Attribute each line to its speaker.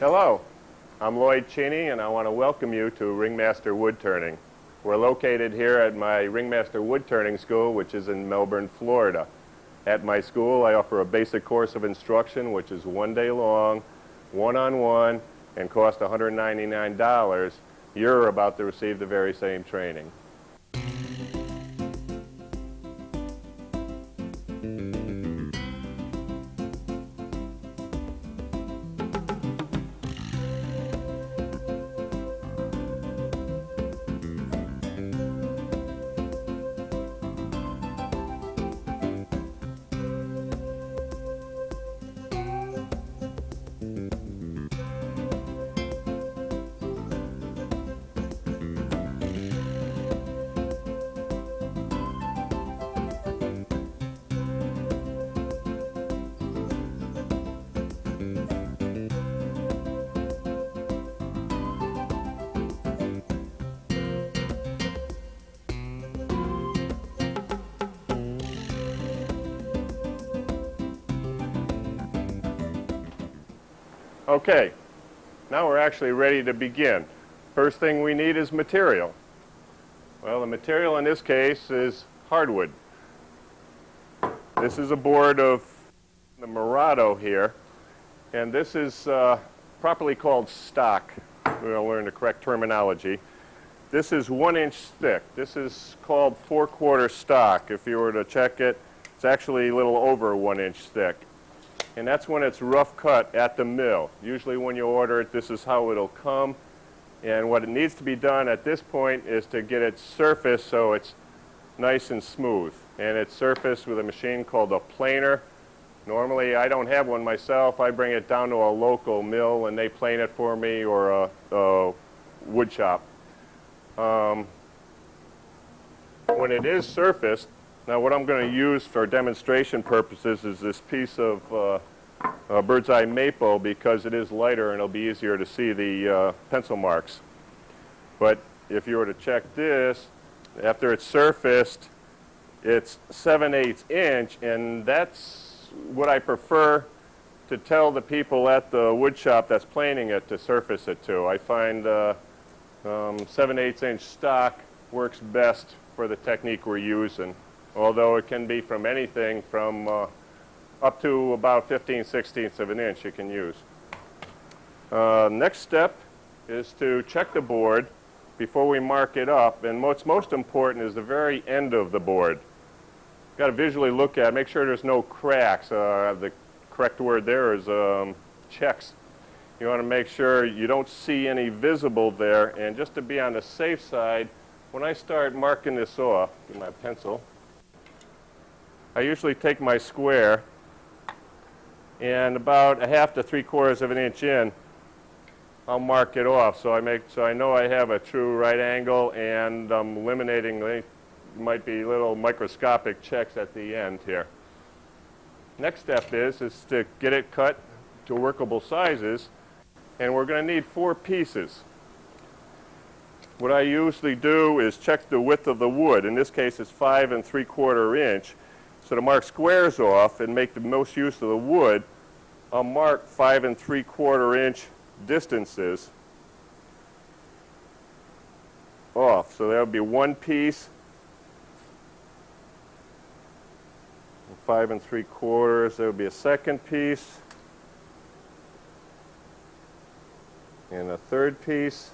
Speaker 1: Hello, I'm Lloyd Cheney, and I want to welcome you to Ringmaster Wood Turning. We're located here at my Ringmaster Wood Turning School, which is in Melbourne, Florida. At my school, I offer a basic course of instruction, which is 1 day long, one-on-one, and costs $199. You're about to receive the very same training. Okay, now we're actually ready to begin. First thing we need is material. Well, the material in this case is hardwood. This is a board of the Murado here, and this is properly called stock. We're going to learn the correct terminology. This is 1 inch thick. This is called 4/4 stock. If you were to check it, it's actually a little over 1 inch thick. And that's when it's rough cut at the mill. Usually when you order it, this is how it'll come. And what it needs to be done at this point is to get it surfaced so it's nice and smooth. And it's surfaced with a machine called a planer. Normally, I don't have one myself. I bring it down to a local mill and they plane it for me, or a wood shop. When it is surfaced, now what I'm going to use for demonstration purposes is this piece of bird's eye maple, because it is lighter and it'll be easier to see the pencil marks. But if you were to check this, after it's surfaced, it's 7/8 inch, and that's what I prefer to tell the people at the wood shop that's planing it to surface it to. I find 7/8 inch stock works best for the technique we're using, although it can be from anything from up to about 15/16 of an inch you can use. Next step is to check the board before we mark it up, and what's most important is the very end of the board. Got to visually look at it, make sure there's no cracks. The correct word there is checks. You want to make sure you don't see any visible there, and just to be on the safe side, when I start marking this off with my pencil, I usually take my square, and about 1/2 to 3/4 of an inch in, I'll mark it off so I know I have a true right angle, and I'm eliminating might be little microscopic checks at the end here. Next step is to get it cut to workable sizes, and we're going to need 4 pieces. What I usually do is check the width of the wood. In this case, it's 5 3/4 inch. So to mark squares off and make the most use of the wood, I'll mark 5 3/4 inch distances off. So that'll be 1 piece, 5 3/4. There will be a second piece, and a third piece.